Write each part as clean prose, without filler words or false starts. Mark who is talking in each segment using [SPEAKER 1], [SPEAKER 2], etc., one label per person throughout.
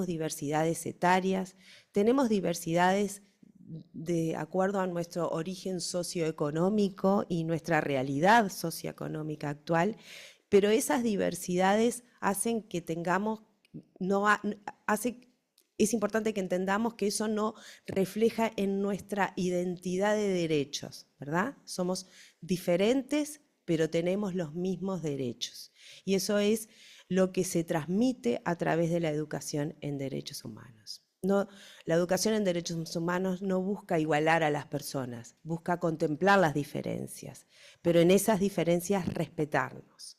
[SPEAKER 1] diversidades etarias, tenemos diversidades de acuerdo a nuestro origen socioeconómico y nuestra realidad socioeconómica actual, pero esas diversidades hacen que tengamos, es importante que entendamos que eso no refleja en nuestra identidad de derechos, ¿verdad? Somos diferentes, pero tenemos los mismos derechos. Y eso es lo que se transmite a través de la educación en derechos humanos. No, la educación en derechos humanos no busca igualar a las personas, busca contemplar las diferencias, pero en esas diferencias respetarnos.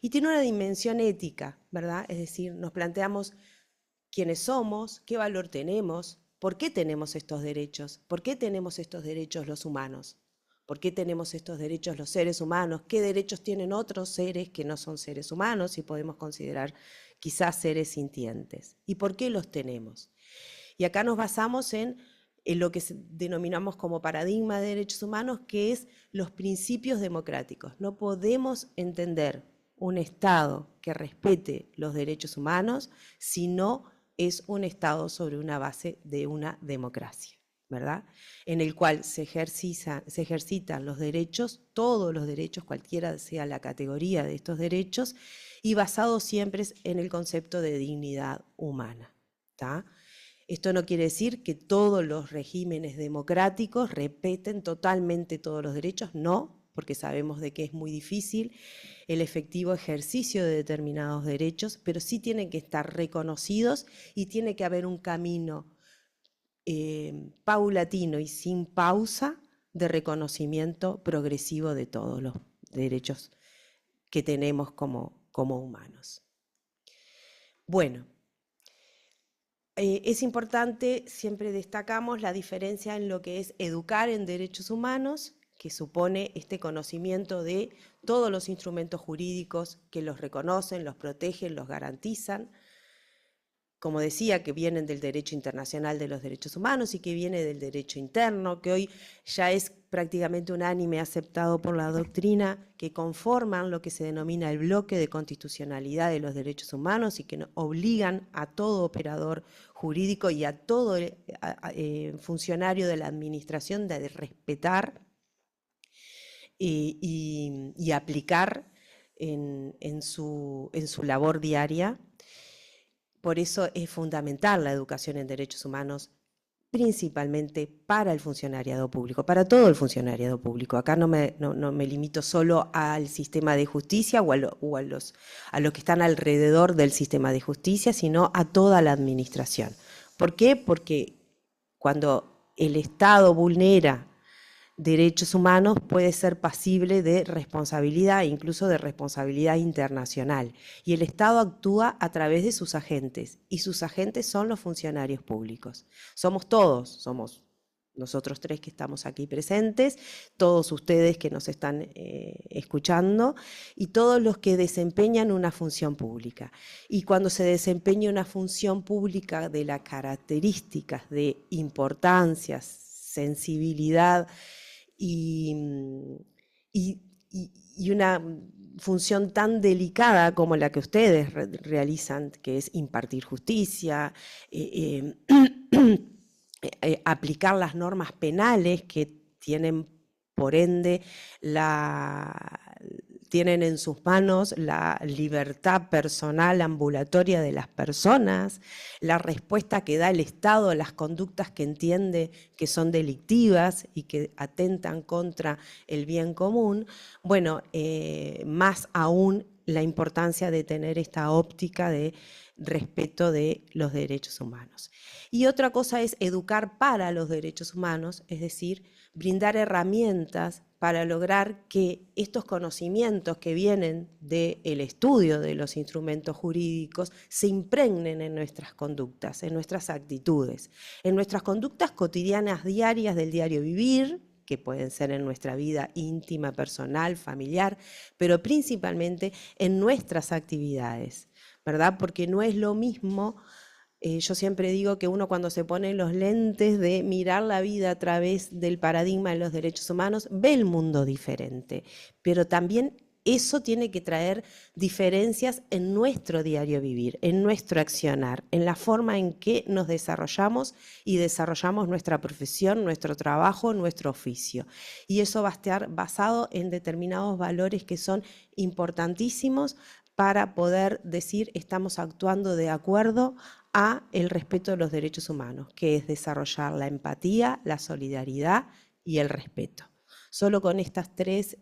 [SPEAKER 1] Y tiene una dimensión ética, ¿verdad? Es decir, nos planteamos quiénes somos, qué valor tenemos, por qué tenemos estos derechos, por qué tenemos estos derechos los humanos, por qué tenemos estos derechos los seres humanos, qué derechos tienen otros seres que no son seres humanos y podemos considerar quizás seres sintientes, y por qué los tenemos. Y acá nos basamos en lo que denominamos como paradigma de derechos humanos, que es los principios democráticos. No podemos entender un Estado que respete los derechos humanos si no es un Estado sobre una base de una democracia, ¿verdad? En el cual se ejercitan los derechos, todos los derechos, cualquiera sea la categoría de estos derechos, y basado siempre en el concepto de dignidad humana, ¿tá? Esto no quiere decir que todos los regímenes democráticos respeten totalmente todos los derechos, no, porque sabemos de que es muy difícil el efectivo ejercicio de determinados derechos, pero sí tienen que estar reconocidos y tiene que haber un camino paulatino y sin pausa de reconocimiento progresivo de todos los derechos que tenemos como humanos. Bueno, es importante, siempre destacamos la diferencia en lo que es educar en derechos humanos, que supone este conocimiento de todos los instrumentos jurídicos que los reconocen, los protegen, los garantizan, como decía, que vienen del derecho internacional de los derechos humanos y que viene del derecho interno, que hoy ya es prácticamente unánime aceptado por la doctrina, que conforman lo que se denomina el bloque de constitucionalidad de los derechos humanos y que obligan a todo operador jurídico y a todo funcionario de la administración de respetar y aplicar en su labor diaria. Por eso es fundamental la educación en derechos humanos, principalmente para el funcionariado público, para todo el funcionariado público. Acá no me limito solo al sistema de justicia o a los que están alrededor del sistema de justicia, sino a toda la administración. ¿Por qué? Porque cuando el Estado vulnera derechos humanos puede ser pasible de responsabilidad, incluso de responsabilidad internacional. Y el Estado actúa a través de sus agentes, y sus agentes son los funcionarios públicos. Somos todos, somos nosotros tres que estamos aquí presentes, todos ustedes que nos están escuchando, y todos los que desempeñan una función pública. Y cuando se desempeña una función pública de las características de importancia, sensibilidad, y una función tan delicada como la que ustedes realizan, que es impartir justicia, aplicar las normas penales que tienen, por ende, tienen en sus manos la libertad personal ambulatoria de las personas, la respuesta que da el Estado a las conductas que entiende que son delictivas y que atentan contra el bien común. Bueno, más aún la importancia de tener esta óptica de respeto de los derechos humanos. Y otra cosa es educar para los derechos humanos, es decir, brindar herramientas para lograr que estos conocimientos que vienen del estudio de los instrumentos jurídicos se impregnen en nuestras conductas, en nuestras actitudes, en nuestras conductas cotidianas diarias del diario vivir, que pueden ser en nuestra vida íntima, personal, familiar, pero principalmente en nuestras actividades, ¿verdad? Porque no es lo mismo. Yo siempre digo que uno cuando se pone los lentes de mirar la vida a través del paradigma de los derechos humanos, ve el mundo diferente, pero también eso tiene que traer diferencias en nuestro diario vivir, en nuestro accionar, en la forma en que nos desarrollamos y desarrollamos nuestra profesión, nuestro trabajo, nuestro oficio. Y eso va a estar basado en determinados valores que son importantísimos para poder decir estamos actuando de acuerdo a el respeto de los derechos humanos, que es desarrollar la empatía, la solidaridad y el respeto. Solo con estas tres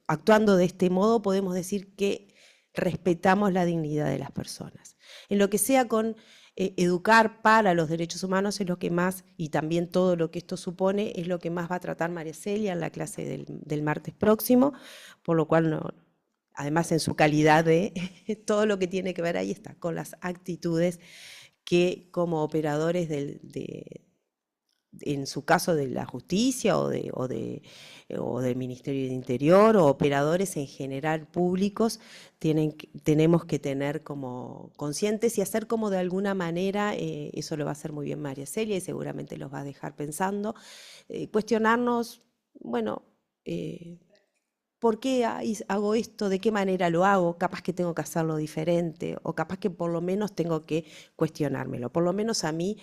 [SPEAKER 1] actuando de este modo podemos decir que respetamos la dignidad de las personas. En lo que sea con educar para los derechos humanos es lo que más, y también todo lo que esto supone, es lo que más va a tratar María Celia en la clase del martes próximo, por lo cual, además en su calidad de todo lo que tiene que ver ahí está, con las actitudes que como operadores en su caso de la justicia o del Ministerio del Interior o operadores en general públicos, tenemos que tener como conscientes y hacer como de alguna manera, eso lo va a hacer muy bien María Celia y seguramente los va a dejar pensando, cuestionarnos, bueno, ¿por qué hago esto? ¿De qué manera lo hago? Capaz que tengo que hacerlo diferente o capaz que por lo menos tengo que cuestionármelo. Por lo menos a mí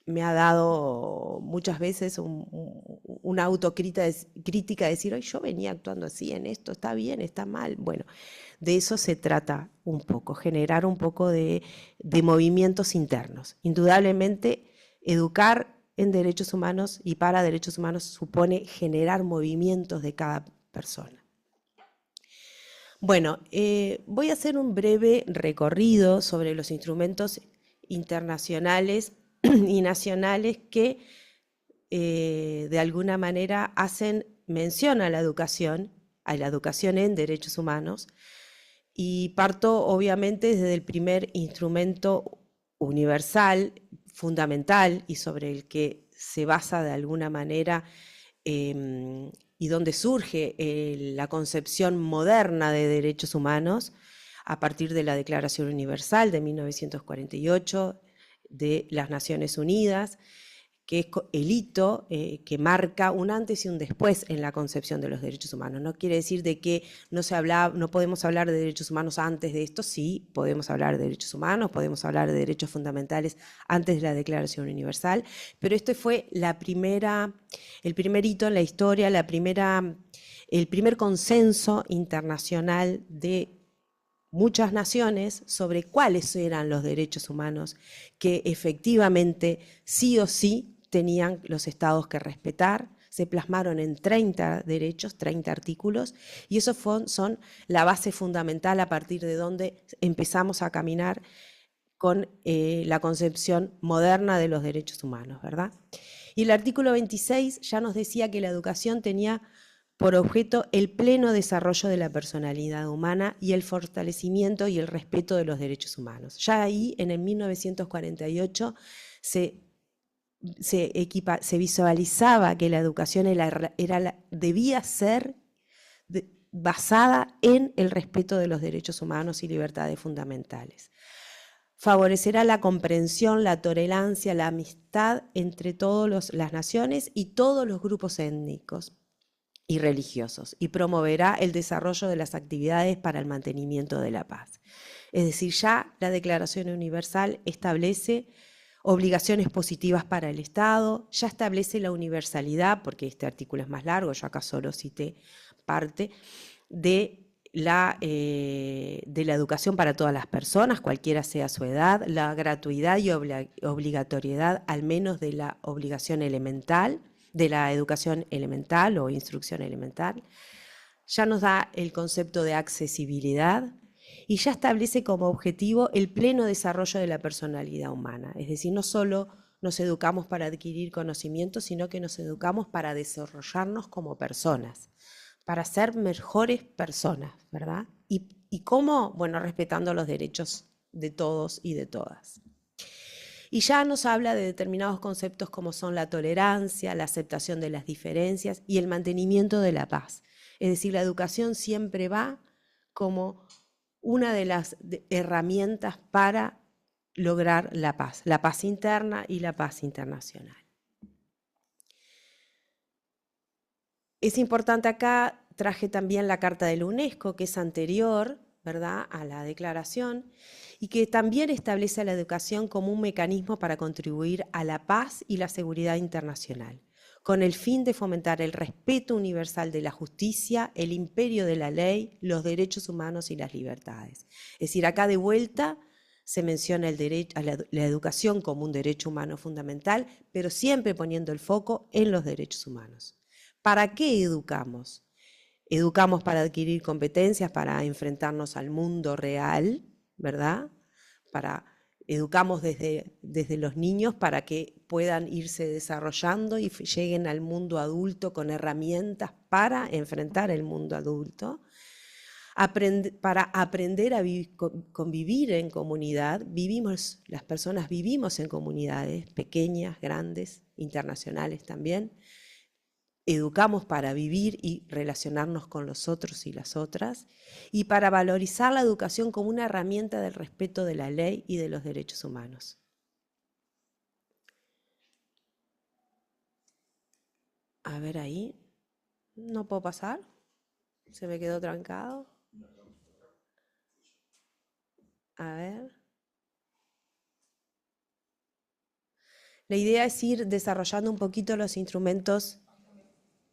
[SPEAKER 1] me ha dado muchas veces una autocrítica de decir, yo venía actuando así en esto, está bien, está mal. Bueno, de eso se trata un poco, generar un poco de movimientos internos. Indudablemente, educar en derechos humanos y para derechos humanos supone generar movimientos de cada persona. Bueno, voy a hacer un breve recorrido sobre los instrumentos internacionales y nacionales que de alguna manera hacen mención a la educación en derechos humanos, y parto obviamente desde el primer instrumento universal, fundamental y sobre el que se basa de alguna manera y donde surge la concepción moderna de derechos humanos a partir de la Declaración Universal de 1948 de las Naciones Unidas, que es el hito que marca un antes y un después en la concepción de los derechos humanos. No quiere decir de que no podemos hablar de derechos humanos antes de esto, sí, podemos hablar de derechos humanos, podemos hablar de derechos fundamentales antes de la Declaración Universal, pero este fue el primer hito en la historia, el primer consenso internacional de muchas naciones sobre cuáles eran los derechos humanos que efectivamente sí o sí tenían los estados que respetar. Se plasmaron en 30 derechos, 30 artículos, y esos son la base fundamental a partir de donde empezamos a caminar con la concepción moderna de los derechos humanos, ¿verdad? Y el artículo 26 ya nos decía que la educación tenía por objeto el pleno desarrollo de la personalidad humana y el fortalecimiento y el respeto de los derechos humanos. Ya ahí, en el 1948, se visualizaba que la educación debía ser basada en el respeto de los derechos humanos y libertades fundamentales. Favorecerá la comprensión, la tolerancia, la amistad entre todas las naciones y todos los grupos étnicos y religiosos, y promoverá el desarrollo de las actividades para el mantenimiento de la paz. Es decir, ya la Declaración Universal establece obligaciones positivas para el Estado, ya establece la universalidad, porque este artículo es más largo, yo acá solo cité parte, de la educación para todas las personas, cualquiera sea su edad, la gratuidad y obligatoriedad, al menos de la obligación elemental, de la educación elemental o instrucción elemental. Ya nos da el concepto de accesibilidad y ya establece como objetivo el pleno desarrollo de la personalidad humana. Es decir, no solo nos educamos para adquirir conocimientos, sino que nos educamos para desarrollarnos como personas, para ser mejores personas, ¿verdad? ¿Y cómo? Bueno, respetando los derechos de todos y de todas. Y ya nos habla de determinados conceptos como son la tolerancia, la aceptación de las diferencias y el mantenimiento de la paz. Es decir, la educación siempre va como una de las herramientas para lograr la paz interna y la paz internacional. Es importante acá, traje también la Carta de la UNESCO, que es anterior, ¿verdad?, a la declaración, y que también establece a la educación como un mecanismo para contribuir a la paz y la seguridad internacional, con el fin de fomentar el respeto universal de la justicia, el imperio de la ley, los derechos humanos y las libertades. Es decir, acá de vuelta se menciona el derecho a la educación como un derecho humano fundamental, pero siempre poniendo el foco en los derechos humanos. ¿Para qué educamos? Educamos para adquirir competencias, para enfrentarnos al mundo real, ¿verdad? Educamos desde los niños para que puedan irse desarrollando y lleguen al mundo adulto con herramientas para enfrentar el mundo adulto. Para aprender a convivir en comunidad, las personas vivimos en comunidades pequeñas, grandes, internacionales también. Educamos para vivir y relacionarnos con los otros y las otras, y para valorizar la educación como una herramienta del respeto de la ley y de los derechos humanos. A ver ahí, ¿no puedo pasar? ¿Se me quedó trancado? A ver. La idea es ir desarrollando un poquito los instrumentos,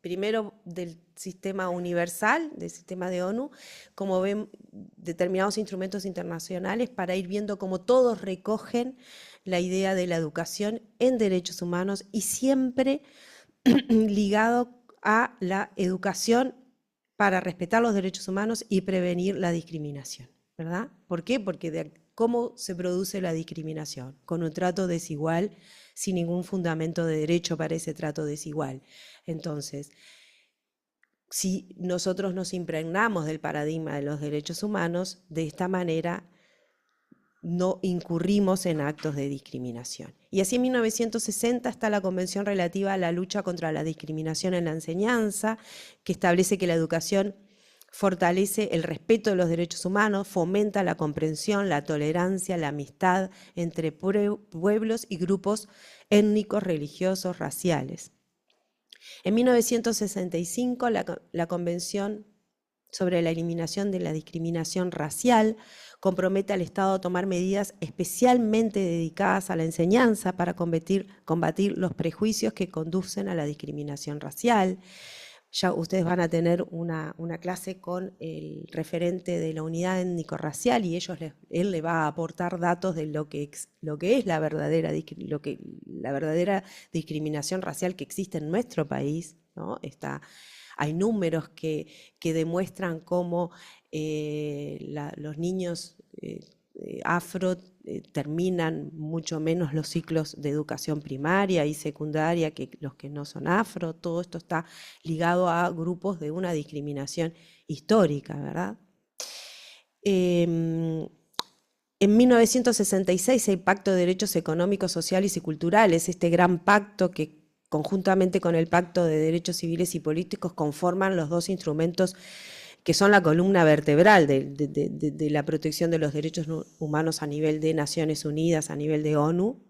[SPEAKER 1] primero del sistema universal, del sistema de ONU, como ven, determinados instrumentos internacionales para ir viendo cómo todos recogen la idea de la educación en derechos humanos y siempre ligado a la educación para respetar los derechos humanos y prevenir la discriminación, ¿verdad? ¿Por qué? Porque ¿cómo se produce la discriminación? Con un trato desigual, sin ningún fundamento de derecho para ese trato desigual. Entonces, si nosotros nos impregnamos del paradigma de los derechos humanos, de esta manera no incurrimos en actos de discriminación. Y así en 1960 está la Convención relativa a la lucha contra la discriminación en la enseñanza, que establece que la educación fortalece el respeto de los derechos humanos, fomenta la comprensión, la tolerancia, la amistad entre pueblos y grupos étnicos, religiosos, raciales. En 1965, la Convención sobre la eliminación de la discriminación racial compromete al Estado a tomar medidas especialmente dedicadas a la enseñanza para combatir los prejuicios que conducen a la discriminación racial. Ya ustedes van a tener una clase con el referente de la unidad étnico-racial y él le va a aportar datos de lo que es la verdadera discriminación racial que existe en nuestro país, ¿no? Hay números que demuestran cómo los niños afro terminan mucho menos los ciclos de educación primaria y secundaria que los que no son afro. Todo esto está ligado a grupos de una discriminación histórica, ¿verdad? En 1966 el Pacto de Derechos Económicos, Sociales y Culturales, este gran pacto que conjuntamente con el Pacto de Derechos Civiles y Políticos conforman los dos instrumentos que son la columna vertebral de la protección de los derechos humanos a nivel de Naciones Unidas, a nivel de ONU.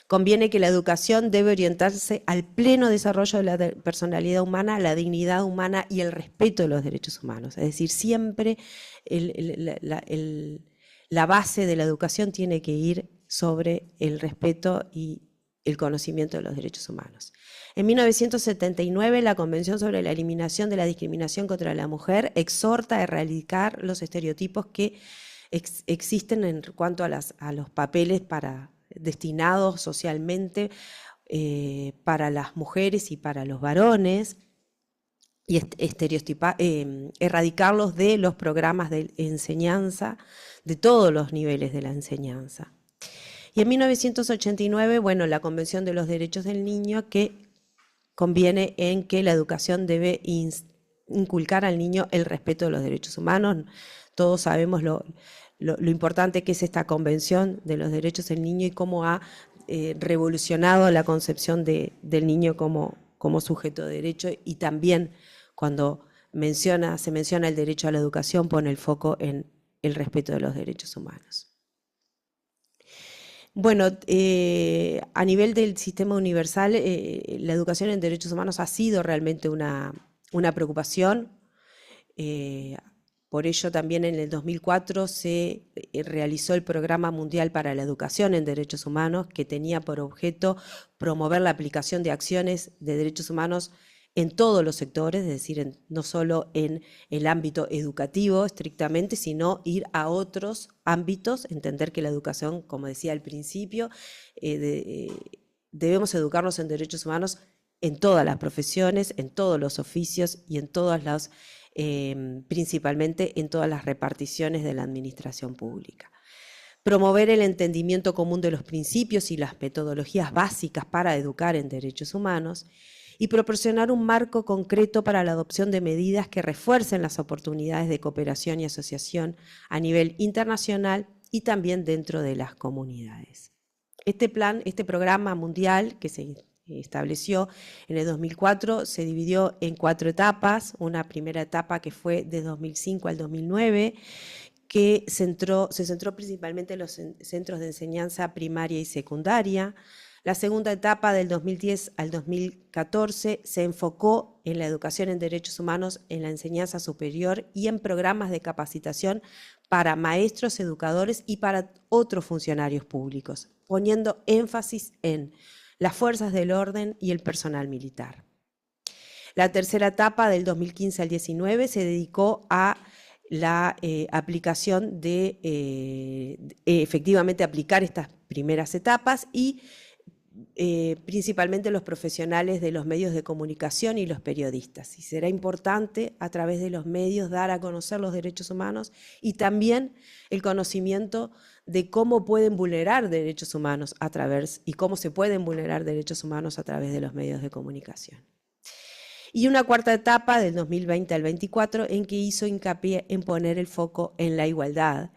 [SPEAKER 1] Conviene que la educación debe orientarse al pleno desarrollo de la personalidad humana, la dignidad humana y el respeto de los derechos humanos. Es decir, siempre la base de la educación tiene que ir sobre el respeto y el conocimiento de los derechos humanos. En 1979, la Convención sobre la Eliminación de la Discriminación contra la Mujer exhorta a erradicar los estereotipos que existen en cuanto a los papeles destinados socialmente para las mujeres y para los varones, y erradicarlos de los programas de enseñanza, de todos los niveles de la enseñanza. Y en 1989, bueno, la Convención de los Derechos del Niño, que conviene en que la educación debe inculcar al niño el respeto de los derechos humanos. Todos sabemos lo importante que es esta Convención de los Derechos del Niño y cómo ha revolucionado la concepción del niño como sujeto de derecho, y también cuando se menciona el derecho a la educación pone el foco en el respeto de los derechos humanos. Bueno, a nivel del sistema universal, la educación en derechos humanos ha sido realmente una preocupación. Eh, por ello también en el 2004 se realizó el Programa Mundial para la Educación en Derechos Humanos, que tenía por objeto promover la aplicación de acciones de derechos humanos en todos los sectores, es decir, no solo en el ámbito educativo estrictamente, sino ir a otros ámbitos, entender que la educación, como decía al principio, debemos educarnos en derechos humanos en todas las profesiones, en todos los oficios y en todas las, principalmente en todas las reparticiones de la administración pública. Promover el entendimiento común de los principios y las metodologías básicas para educar en derechos humanos y proporcionar un marco concreto para la adopción de medidas que refuercen las oportunidades de cooperación y asociación a nivel internacional y también dentro de las comunidades. Este programa mundial que se estableció en el 2004 se dividió en 4 etapas. Una primera etapa que fue de 2005 al 2009, que se centró principalmente en los centros de enseñanza primaria y secundaria. La segunda etapa, del 2010 al 2014, se enfocó en la educación en derechos humanos en la enseñanza superior y en programas de capacitación para maestros, educadores y para otros funcionarios públicos, poniendo énfasis en las fuerzas del orden y el personal militar. La tercera etapa, del 2015 al 2019, se dedicó a la aplicación de efectivamente aplicar estas primeras etapas y principalmente los profesionales de los medios de comunicación y los periodistas. Y será importante a través de los medios dar a conocer los derechos humanos y también el conocimiento de cómo pueden vulnerar derechos humanos a través y cómo se pueden vulnerar derechos humanos a través de los medios de comunicación. Y una cuarta etapa, del 2020 al 2024, en que hizo hincapié en poner el foco en la igualdad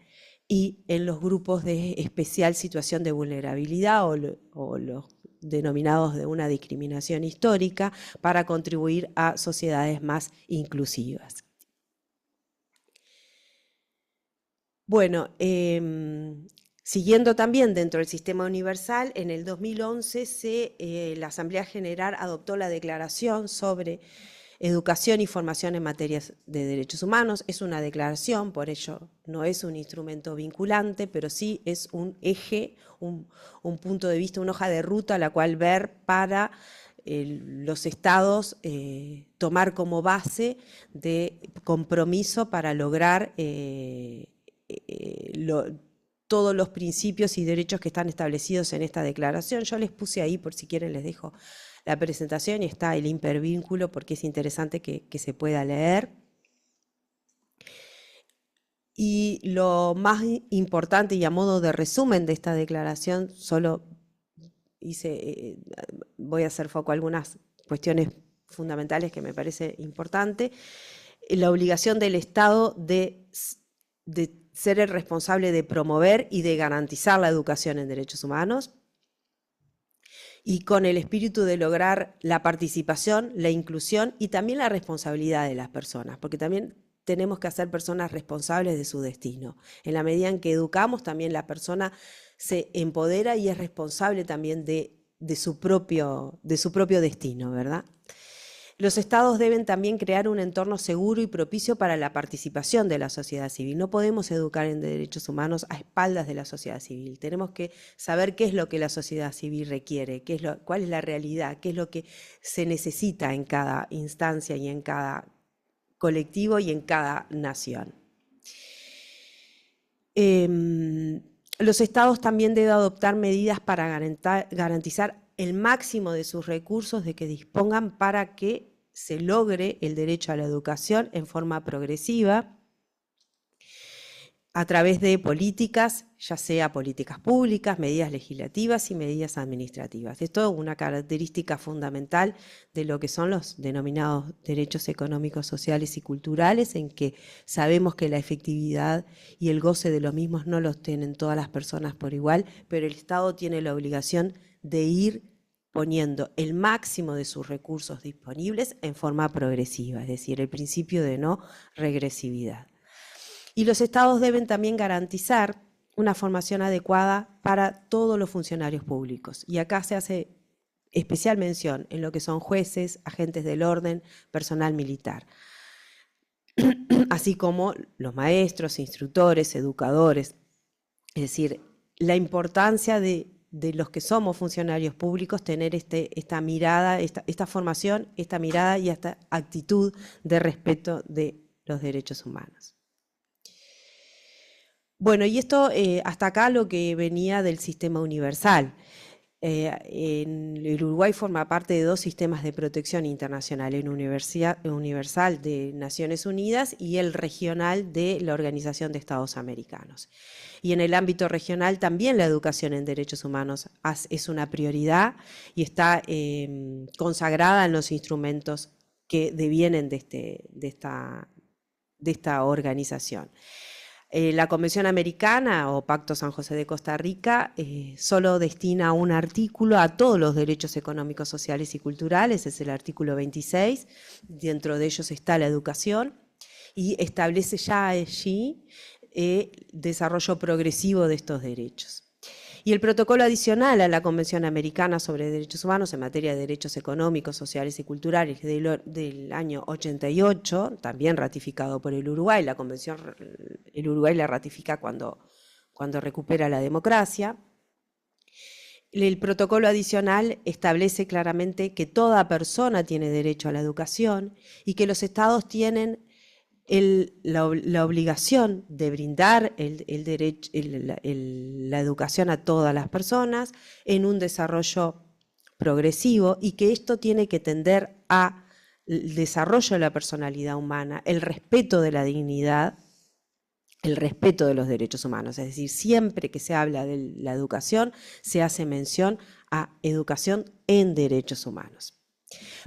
[SPEAKER 1] y en los grupos de especial situación de vulnerabilidad o los denominados de una discriminación histórica para contribuir a sociedades más inclusivas. Bueno, siguiendo también dentro del sistema universal, en el 2011 la Asamblea General adoptó la Declaración sobre Educación y Formación en Materias de Derechos Humanos. Es una declaración, por ello no es un instrumento vinculante, pero sí es un eje, un punto de vista, una hoja de ruta a la cual ver para los estados tomar como base de compromiso para lograr todos los principios y derechos que están establecidos en esta declaración. Yo les puse ahí, por si quieren les dejo la presentación, y está el hipervínculo porque es interesante que se pueda leer. Y lo más importante y a modo de resumen de esta declaración, solo voy a hacer foco a algunas cuestiones fundamentales que me parece importante. La obligación del Estado de ser el responsable de promover y de garantizar la educación en derechos humanos, y con el espíritu de lograr la participación, la inclusión y también la responsabilidad de las personas, porque también tenemos que hacer personas responsables de su destino. En la medida en que educamos, también la persona se empodera y es responsable también de su propio destino, ¿verdad? Los estados deben también crear un entorno seguro y propicio para la participación de la sociedad civil. No podemos educar en derechos humanos a espaldas de la sociedad civil. Tenemos que saber qué es lo que la sociedad civil requiere, cuál es la realidad, qué es lo que se necesita en cada instancia y en cada colectivo y en cada nación. Los estados también deben adoptar medidas para garantizar el máximo de sus recursos de que dispongan para que se logre el derecho a la educación en forma progresiva a través de políticas, ya sea políticas públicas, medidas legislativas y medidas administrativas. Esto es una característica fundamental de lo que son los denominados derechos económicos, sociales y culturales, en que sabemos que la efectividad y el goce de los mismos no los tienen todas las personas por igual, pero el Estado tiene la obligación de ir poniendo el máximo de sus recursos disponibles en forma progresiva, es decir, el principio de no regresividad. Y los estados deben también garantizar una formación adecuada para todos los funcionarios públicos. Y acá se hace especial mención en lo que son jueces, agentes del orden, personal militar, así como los maestros, instructores, educadores. Es decir, la importancia de los que somos funcionarios públicos tener esta mirada, esta formación, esta mirada y esta actitud de respeto de los derechos humanos. Bueno, y esto hasta acá lo que venía del sistema universal. El Uruguay forma parte de dos sistemas de protección internacional, el universal de Naciones Unidas y el regional de la Organización de Estados Americanos. Y en el ámbito regional también la educación en derechos humanos es una prioridad y está consagrada en los instrumentos que devienen de esta organización. La Convención Americana o Pacto San José de Costa Rica solo destina un artículo a todos los derechos económicos, sociales y culturales, es el artículo 26, dentro de ellos está la educación, y establece ya allí desarrollo progresivo de estos derechos. Y el protocolo adicional a la Convención Americana sobre Derechos Humanos en materia de derechos económicos, sociales y culturales del año 88, también ratificado por el Uruguay, el Uruguay la ratifica cuando recupera la democracia. El protocolo adicional establece claramente que toda persona tiene derecho a la educación y que los estados tienen la obligación de brindar la educación a todas las personas en un desarrollo progresivo y que esto tiene que tender al desarrollo de la personalidad humana, el respeto de la dignidad, el respeto de los derechos humanos. Es decir, siempre que se habla de la educación, se hace mención a educación en derechos humanos.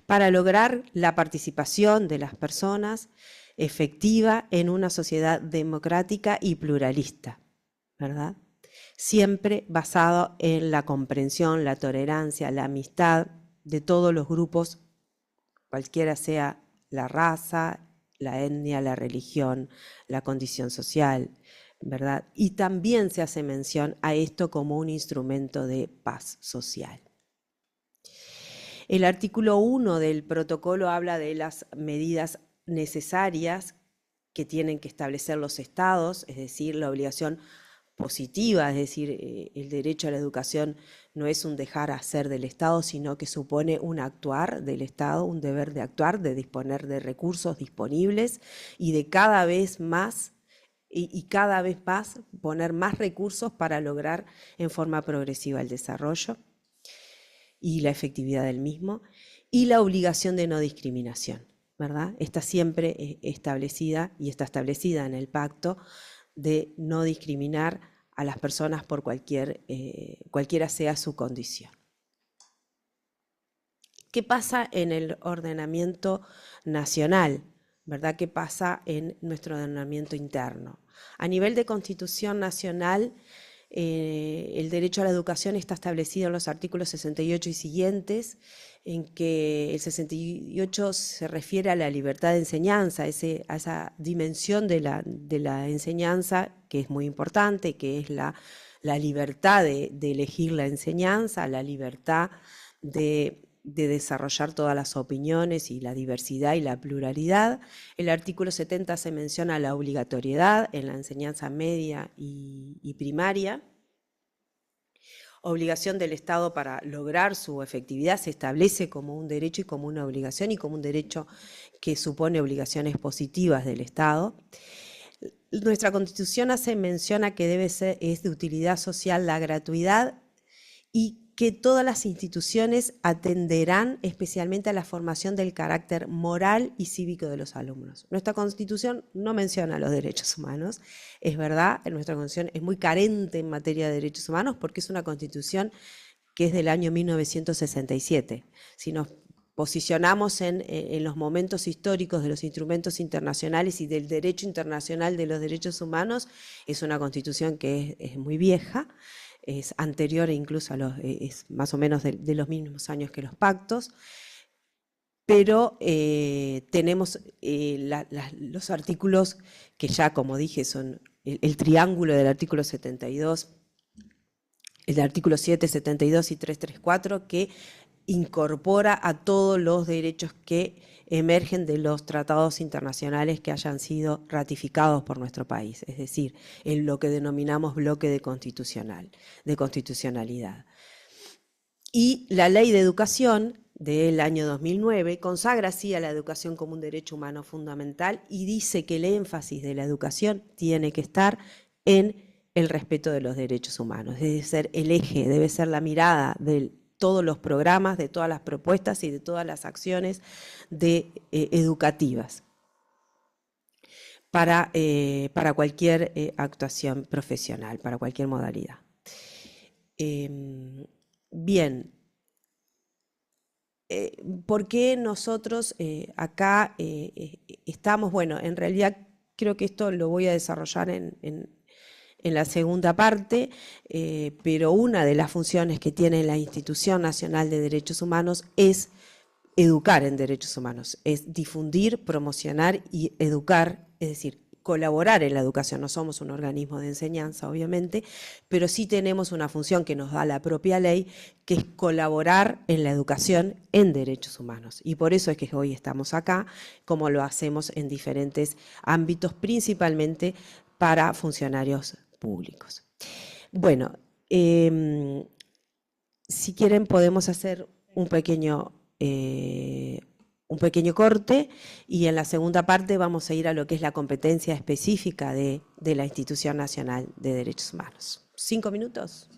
[SPEAKER 1] Para lograr la participación de las personas efectiva en una sociedad democrática y pluralista, ¿verdad? Siempre basado en la comprensión, la tolerancia, la amistad de todos los grupos, cualquiera sea la raza, la etnia, la religión, la condición social, ¿verdad? Y también se hace mención a esto como un instrumento de paz social. El artículo 1 del protocolo habla de las medidas necesarias que tienen que establecer los estados, es decir, la obligación positiva, es decir, el derecho a la educación no es un dejar hacer del Estado, sino que supone un actuar del Estado, un deber de actuar, de disponer de recursos disponibles y de cada vez más poner más recursos para lograr en forma progresiva el desarrollo y la efectividad del mismo, y la obligación de no discriminación, ¿verdad? Está siempre establecida y está establecida en el pacto de no discriminar a las personas por cualquiera sea su condición. ¿Qué pasa en el ordenamiento nacional? ¿Verdad? ¿Qué pasa en nuestro ordenamiento interno? A nivel de Constitución Nacional, el derecho a la educación está establecido en los artículos 68 y siguientes, en que el 68 se refiere a la libertad de enseñanza, a esa dimensión de la enseñanza que es muy importante, que es la libertad de elegir la enseñanza, la libertad de desarrollar todas las opiniones y la diversidad y la pluralidad. El artículo 70 se menciona la obligatoriedad en la enseñanza media y primaria. Obligación del Estado para lograr su efectividad se establece como un derecho y como una obligación y como un derecho que supone obligaciones positivas del Estado. Nuestra Constitución hace mención a que es de utilidad social la gratuidad y que todas las instituciones atenderán especialmente a la formación del carácter moral y cívico de los alumnos. Nuestra Constitución no menciona los derechos humanos, es verdad, nuestra Constitución es muy carente en materia de derechos humanos porque es una Constitución que es del año 1967. Si nos posicionamos en los momentos históricos de los instrumentos internacionales y del derecho internacional de los derechos humanos, es una Constitución que es muy vieja, es anterior e incluso es más o menos de los mismos años que los pactos, pero tenemos los artículos que ya, como dije, son el triángulo del artículo 72, el artículo 7, 72 y 334, que incorpora a todos los derechos que emergen de los tratados internacionales que hayan sido ratificados por nuestro país, es decir, en lo que denominamos bloque de constitucionalidad. Y la Ley de Educación del año 2009 consagra así a la educación como un derecho humano fundamental y dice que el énfasis de la educación tiene que estar en el respeto de los derechos humanos. Debe ser el eje, debe ser la mirada de todos los programas, de todas las propuestas y de todas las acciones educativas para cualquier actuación profesional, para cualquier modalidad. Bien, ¿por qué nosotros acá estamos? Bueno, en realidad creo que esto lo voy a desarrollar en la segunda parte, pero una de las funciones que tiene la Institución Nacional de Derechos Humanos es educar en derechos humanos, es difundir, promocionar y educar, es decir, colaborar en la educación. No somos un organismo de enseñanza, obviamente, pero sí tenemos una función que nos da la propia ley, que es colaborar en la educación en derechos humanos. Y por eso es que hoy estamos acá, como lo hacemos en diferentes ámbitos, principalmente para funcionarios públicos. Bueno, si quieren podemos hacer un pequeño corte y en la segunda parte vamos a ir a lo que es la competencia específica de la Institución Nacional de Derechos Humanos. 5 minutos.